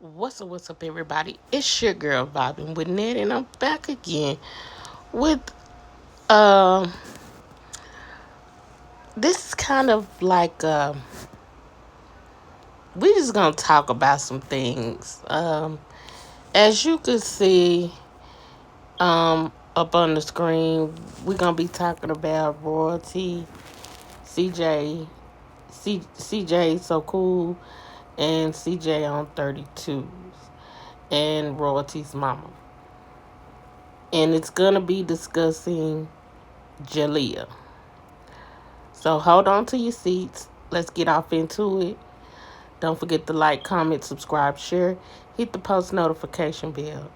What's up, everybody? It's your girl vibing with Ned, and I'm back again with um. This is kind of like we just gonna talk about some things. As you can see up on the screen, we're gonna be talking about royalty, CJ, CJ so cool, and CJ on 32s, and royalty's mama, and it's gonna be discussing Jalea. So hold on to your seats. Let's get off into it. Don't forget to like, comment, subscribe, share. Hit the post notification bell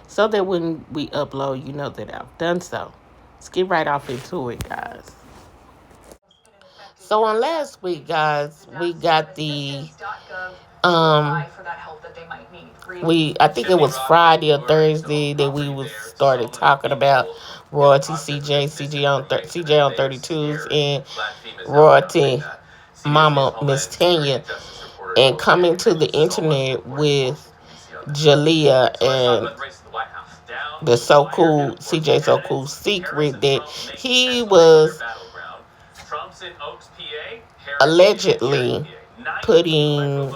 so that when we upload, you know that I've done so. Let's get right off into it, guys. So on last week, guys, we got the um I think it was Friday or Thursday that we was started talking about royalty CJ on 32s and royalty mama Miss Tanya, and coming to the internet with Jalea and the so cool CJ so cool secret that he was allegedly putting,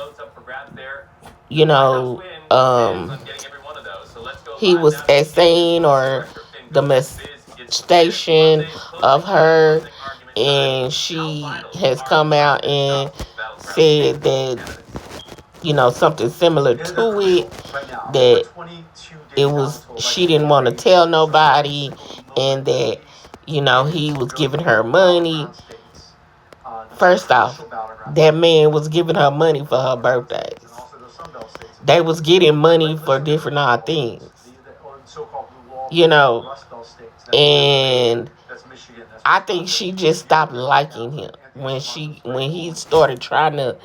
you know, he was essaying or the molestation of her, and she has come out and said that, you know, something similar to it, that it was, she didn't want to tell nobody, and that, you know, he was giving her money. First off, that man was giving her money for her birthdays. They was getting money for different odd things, you know, and I think she just stopped liking him when he started trying to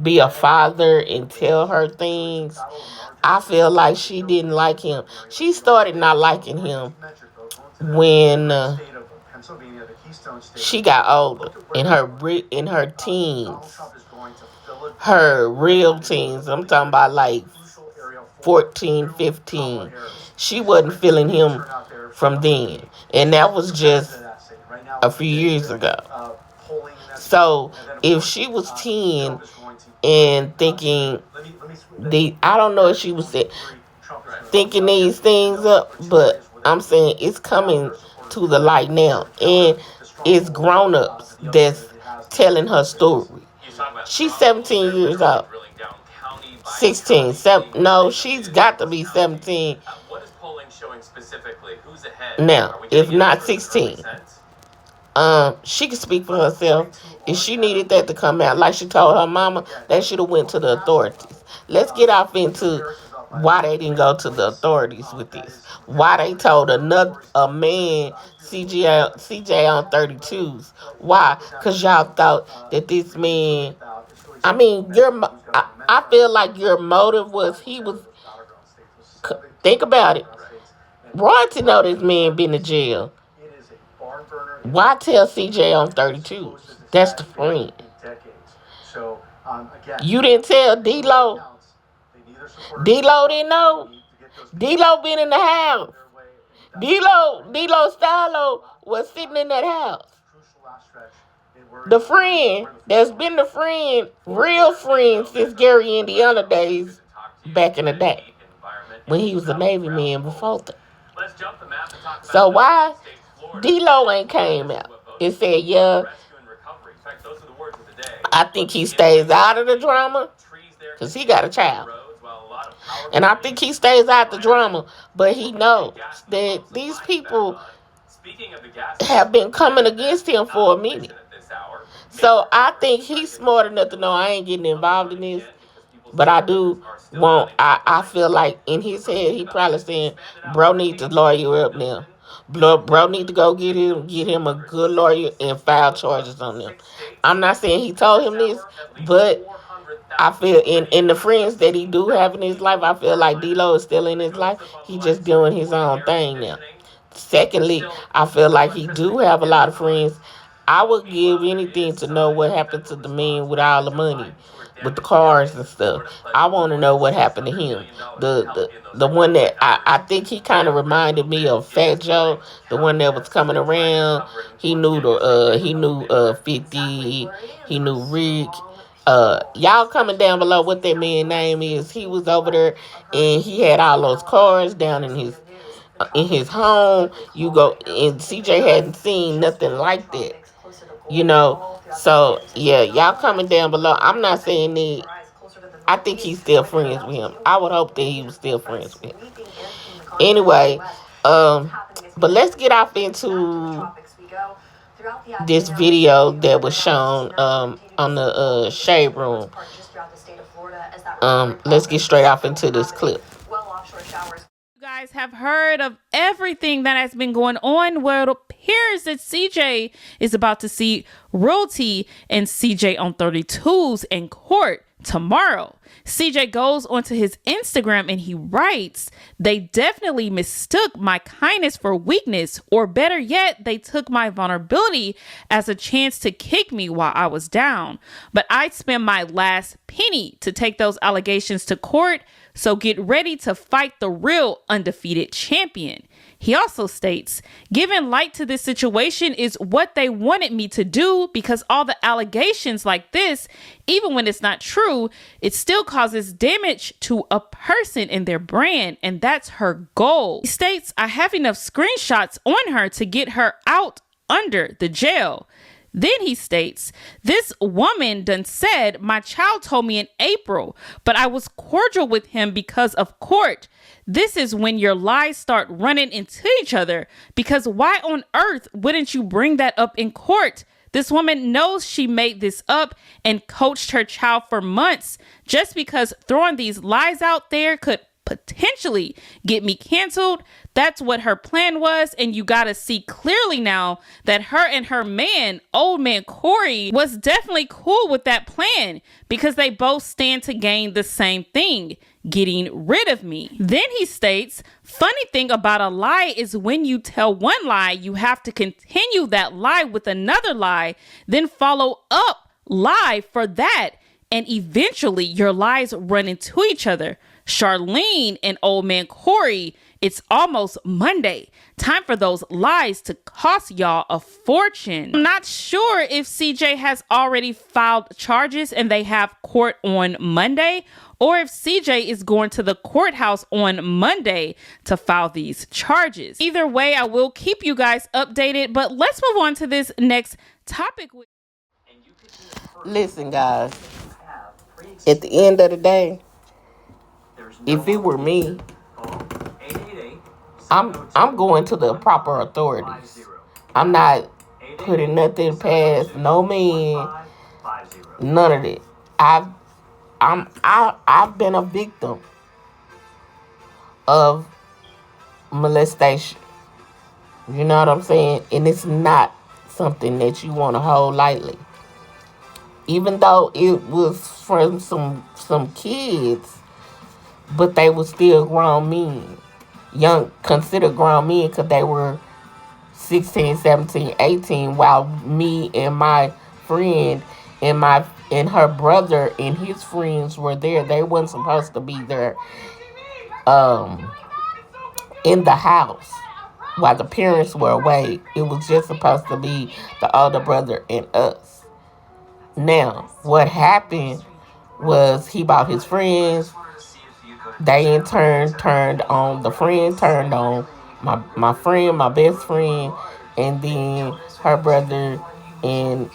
be a father and tell her things. I feel like she didn't like him. She started not liking him when she got older, in her teens, her real teens. I'm talking about like 14, 15. She wasn't feeling him from then, and that was just a few years ago. So if she was 10 and thinking I don't know if she was thinking these things up, but I'm saying it's coming to the light now, and it's grown-ups that's telling her story. She's 17 years old. 16. No, she's got to be 17 now, if not 16. She could speak for herself. If she needed that to come out, like she told her mama, they should have went to the authorities. Let's get off into why they didn't go to the authorities with this. Why they told a man CJ on 32s. Why? Because y'all thought that this man, I mean, I feel like your motive was think about it. Royalty know this man been to jail. Why tell CJ on 32? That's the friend. You didn't tell D-Lo. D-Lo didn't know. D-Lo been in the house. D-Lo Stylo was sitting in that house. The friend that's been the friend, real friend, since Gary Indiana days, back in the day, when he was a Navy man before that. So why D-Lo ain't came out and said, yeah, I think he stays out of the drama because he got a child. And I think he stays out the drama, but he knows that these people have been coming against him for a minute. So I think he's smart enough to know I ain't getting involved in this. But I do I feel like in his head, he probably saying, bro need to lawyer up now. Bro need to go get him a good lawyer and file charges on them. I'm not saying he told him this, but I feel in the friends that he do have in his life, I feel like D-Lo is still in his life. He just doing his own thing now. Secondly, I feel like he do have a lot of friends. I would give anything to know what happened to the man with all the money. with the cars and stuff. I want to know what happened to him. The one that I think he kind of reminded me of Fat Joe, the one that was coming around. He knew 50. He knew Rick. Y'all comment down below what that man's name is. He was over there and he had all those cars down in his home. You go and CJ hadn't seen nothing like that. You know, so yeah, y'all comment down below. I'm not saying that I think he's still friends with him. I would hope that he was still friends with him. Anyway, but let's get off into this video that was shown on the Shade Room. Let's get straight off into this clip. You guys have heard of everything that has been going on. Well, it appears that CJ is about to see royalty and CJ on 32s in court tomorrow. CJ goes onto his Instagram and he writes, "They definitely mistook my kindness for weakness, or better yet, they took my vulnerability as a chance to kick me while I was down. But I'd spend my last penny to take those allegations to court, so get ready to fight the real undefeated champion." He also states, "Giving light to this situation is what they wanted me to do, because all the allegations like this, even when it's not true, it still causes damage to a person and their brand, and that's her goal." He states, "I have enough screenshots on her to get her out under the jail." Then he states, "This woman done said my child told me in April, but I was cordial with him because of court. This is when your lies start running into each other, because why on earth wouldn't you bring that up in court? This woman knows she made this up and coached her child for months. Just because throwing these lies out there could potentially get me canceled, that's what her plan was. And you gotta see clearly now that her and her man, old man Corey, was definitely cool with that plan, because they both stand to gain the same thing, getting rid of me." Then he states, "Funny thing about a lie is when you tell one lie, you have to continue that lie with another lie, then follow up lie for that, and eventually your lies run into each other. Charlene and old man Corey, it's almost Monday. Time for those lies to cost y'all a fortune." I'm not sure if CJ has already filed charges and they have court on Monday, or if CJ is going to the courthouse on Monday to file these charges. Either way, I will keep you guys updated, but let's move on to this next topic. Listen, guys, at the end of the day, if it were me, I'm going to the proper authorities. I'm not putting nothing past no man. None of it. I've been a victim of molestation. You know what I'm saying? And it's not something that you want to hold lightly. Even though it was from some kids, but they were still grown men. Considered grown men, because they were 16, 17, 18, while me and my friend and her brother and his friends were there. They weren't supposed to be there in the house while the parents were away. It was just supposed to be the older brother and us. Now, what happened was he bought his friends. They in turn turned on, the friend turned on my friend, my best friend, and then her brother and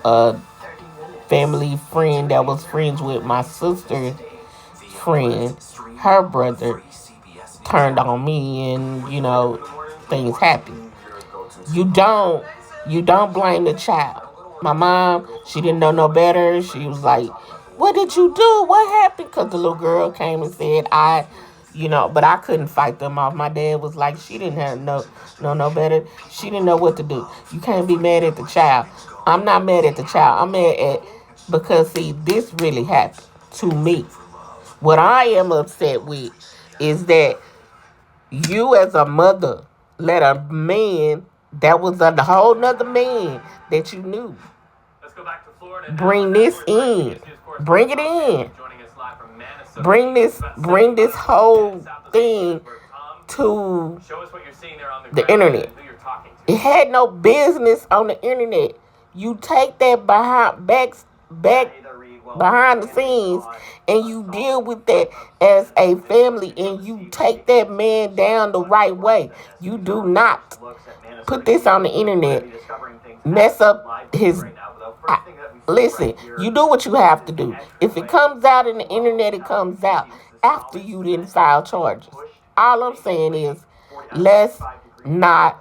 a family friend that was friends with my sister's friend, her brother, turned on me, and things happened. You don't blame the child. My mom, she didn't know no better. She was like, "What did you do? What happened?" Because the little girl came and said, but I couldn't fight them off. My dad was like, she didn't have no better. She didn't know what to do. You can't be mad at the child. I'm not mad at the child. I'm mad at, because see, this really happened to me. What I am upset with is that you as a mother let a man that was a whole nother man that you knew bring this in Bring it in. Bring this whole thing to the internet. It had no business on the internet. You take that back behind the scenes and you deal with that as a family and you take that man down the right way. You do not put this on the internet, mess up his... Listen, you do what you have to do. If it comes out in the internet, it comes out after you didn't file charges. All I'm saying is, let's not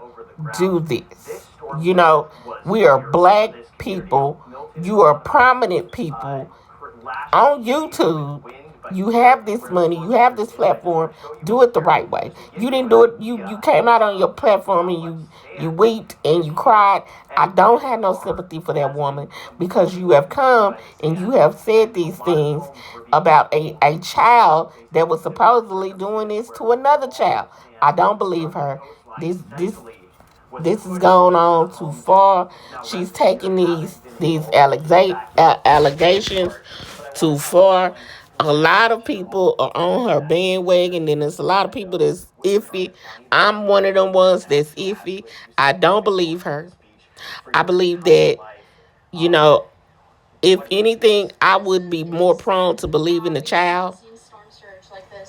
do this. You know, we are black people. You are prominent people on YouTube. You have this money. You have this platform. Do it the right way. You didn't do it. You came out on your platform and you wept and you cried. I don't have no sympathy for that woman because you have come and you have said these things about a child that was supposedly doing this to another child. I don't believe her. This is going on too far. She's taking these allegations too far. A lot of people are on her bandwagon, and there's a lot of people that's iffy. I'm one of them ones that's iffy. I don't believe her. I believe that, you know, if anything, I would be more prone to believe in the child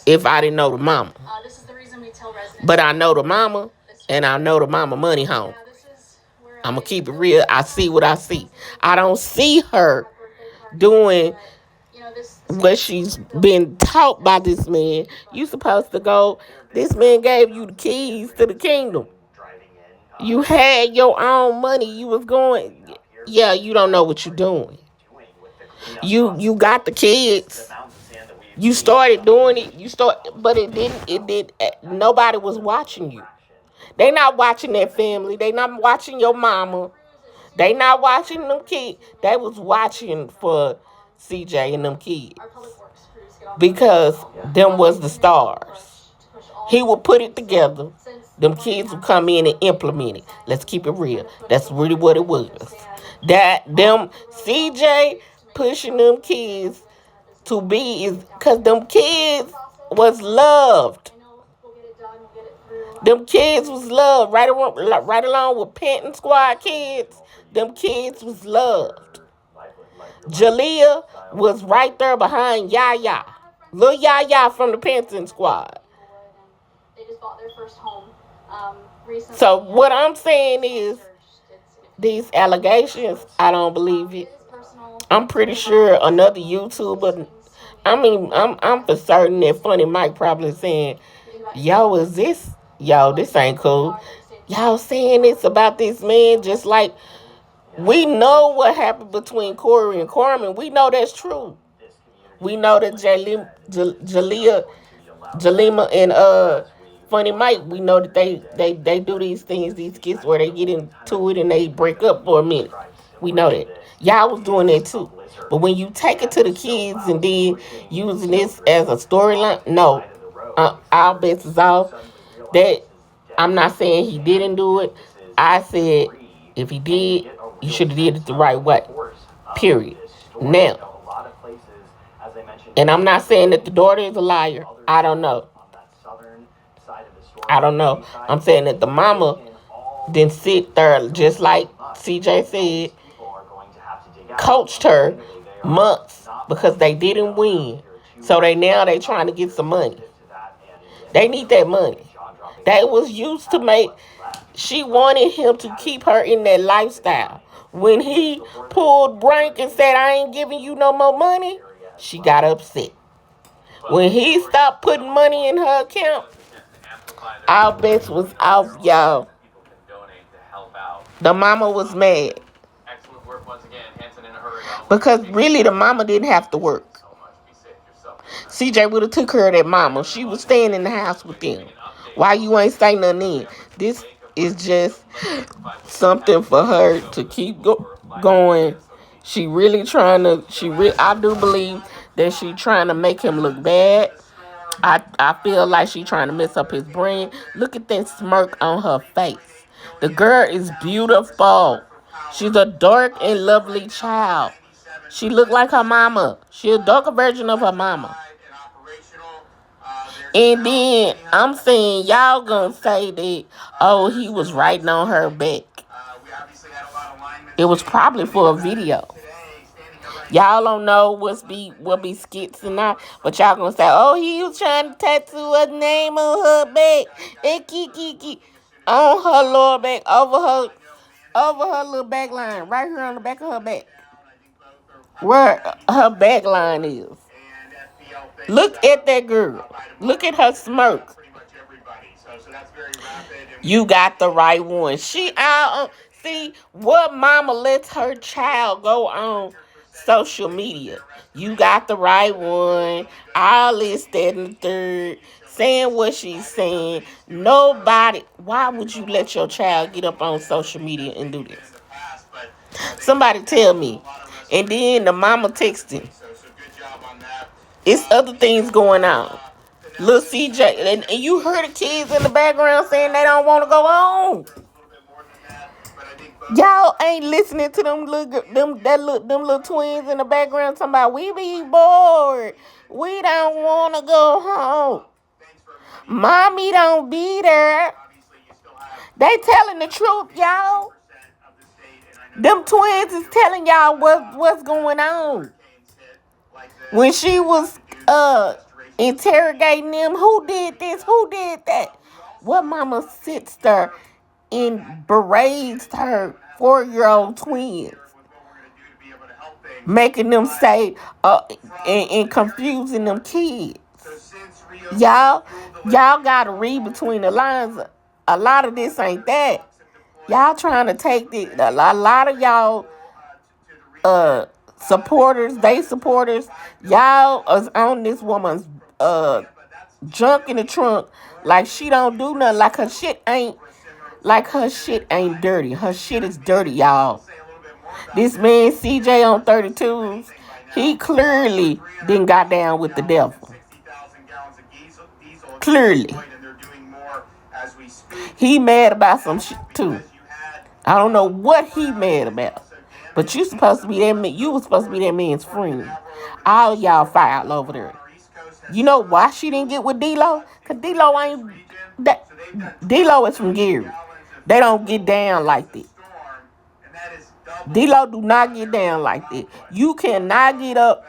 if I didn't know the mama. But I know the mama, and I know the mama money home. I'm going to keep it real. I see what I see. I don't see her doing what she's been taught by this man. You supposed to go, this man gave you the keys to the kingdom. You had your own money. You was going, yeah, you don't know what you're doing. You got the kids. You started doing it. But it did. Nobody was watching you. They not watching that family. They not watching your mama. They not watching them kids. They was watching for CJ and them kids because them was the stars. He would put it together. Them kids would come in and implement it. Let's keep it real. That's really what it was. That them CJ pushing them kids to be is because them kids was loved. Them kids was loved right along with Penton Squad kids. Them kids was loved. Jalea was right there behind Yaya. Lil Yaya from the Penton Squad. So what I'm saying is, these allegations, I don't believe it. I'm pretty sure another YouTuber, I'm for certain that Funny Mike probably saying, this ain't cool. Y'all saying this about this man just like we know what happened between Corey and Carmen. We know that's true. We know that Jalima and Funny Mike, we know that they do these things, these skits where they get into it and they break up for a minute. We know that. Y'all was doing that too. But when you take it to the kids and then using this as a storyline, no. Our bets is off. That I'm not saying he didn't do it. I said if he did, you should have did it the right way. Period. Now, and I'm not saying that the daughter is a liar. I don't know. I'm saying that the mama didn't sit there just like CJ said, coached her months because they didn't win. So they trying to get some money. They need that money. That was used to make. She wanted him to keep her in that lifestyle. When he pulled rank and said, I ain't giving you no more money, she got upset. When he stopped putting money in her account, our bets was off, y'all. The mama was mad. Because really the mama didn't have to work. CJ would have took her of that mama. She was staying in the house with them. Why you ain't saying nothing in? This is just something for her to keep going. She really trying to, I do believe that she trying to make him look bad. I feel like she trying to mess up his brain. Look at that smirk on her face. The girl is beautiful. She's a dark and lovely child. She looked like her mama. She a darker version of her mama. And then I'm saying y'all gonna say that, oh, he was writing on her back. It was probably for a video. Y'all don't know what be skits and not, but y'all gonna say, oh, he was trying to tattoo a name on her back and kiki on her lower back over her little back line, right here on the back of her back, where her back line is. Look at that girl. Look at her smirk. You got the right one. She out. See what mama lets her child go on social media. You got the right one. All this, that, and the third. Saying what she's saying. Nobody. Why would you let your child get up on social media and do this? Somebody tell me. And then the mama texting. It's other things going on. Lil CJ, and you heard the kids in the background saying they don't want to go on. Y'all ain't listening to them little twins in the background talking about we be bored. We don't want to go home. Mommy don't be there. They telling the truth, y'all. Them twins is telling y'all what's going on. When she was interrogating them, who did this, who did that? What mama sits there and berates her 4-year-old twins, making them say and confusing them kids. Y'all gotta read between the lines. A lot of this ain't that. Y'all trying to take this. A lot of y'all supporters, y'all is on this woman's junk in the trunk like she don't do nothing, like her shit ain't dirty. Her shit is dirty, y'all. This man CJ on 32s, he clearly didn't got down with the devil. Clearly. He mad about some shit too. I don't know what he mad about. But you supposed to be that man. You was supposed to be that man's friend. All y'all filed over there. You know why she didn't get with D-Lo? Because D-Lo ain't... D-Lo is from Gary. They don't get down like that. D-Lo do not get down like that. You cannot get up.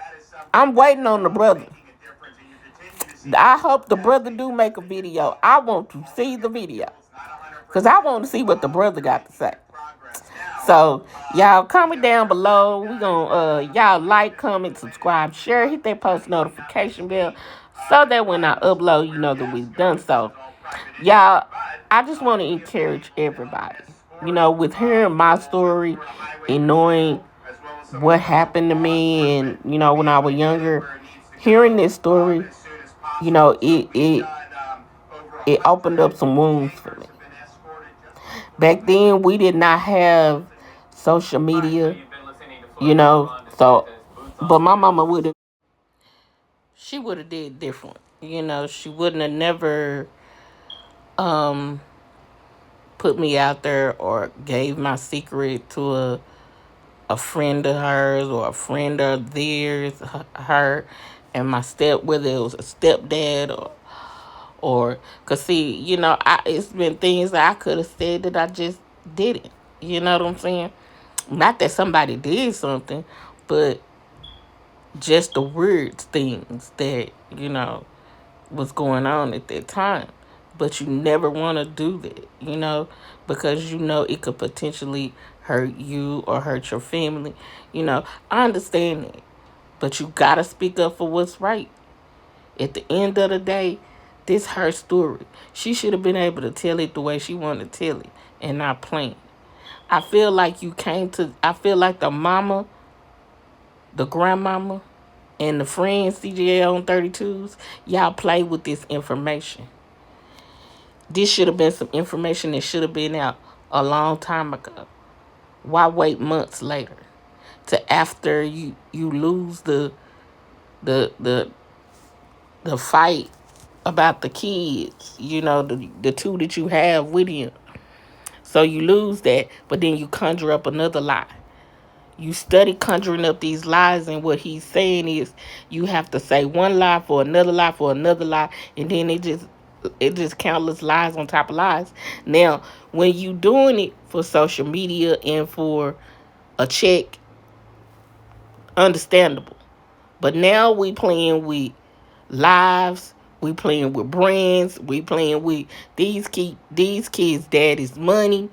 I'm waiting on the brother. I hope the brother do make a video. I want to see the video. Because I want to see what the brother got to say. So, y'all comment down below. We gonna, y'all like, comment, subscribe, share, hit that post notification bell so that when I upload, you know that we've done so. Y'all, I just want to encourage everybody, you know, with hearing my story and knowing what happened to me and, you know, when I was younger, hearing this story, you know, it opened up some wounds for me. Back then, we did not have social media, you know, so, but my mama she would have did different, you know. She wouldn't have never put me out there or gave my secret to a friend of hers or a friend of theirs, her and my whether it was a stepdad or cause see, you know, it's been things that I could have said that I just didn't. You know what I'm saying? Not that somebody did something, but just the weird things that, you know, was going on at that time. But you never want to do that, you know, because you know it could potentially hurt you or hurt your family. You know, I understand that, but you got to speak up for what's right. At the end of the day, this her story. She should have been able to tell it the way she wanted to tell it and not playing. I feel like the mama, the grandmama, and the friends CJ on 32s, y'all play with this information. This should have been some information that should have been out a long time ago. Why wait months later to after you lose the fight about the kids, you know, the two that you have with you. So you lose that, but then you conjure up another lie. You study conjuring up these lies, and what he's saying is you have to say one lie for another lie for another lie, and then it just countless lies on top of lies. Now, when you doing it for social media and for a check, understandable. But now we playing with lives, we playing with brands, we playing with these kids' daddy's money,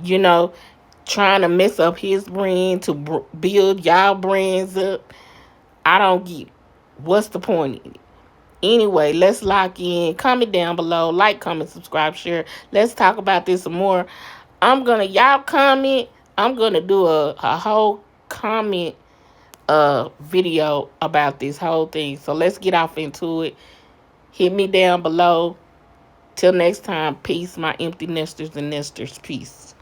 you know, trying to mess up his brand to build y'all brands up. I don't get what's the point in it. Anyway, let's lock in. Comment down below. Like, comment, subscribe, share. Let's talk about this some more. Y'all comment. I'm gonna do a whole comment video about this whole thing. So let's get off into it. Hit me down below. Till next time, peace, my empty nesters and nesters. Peace.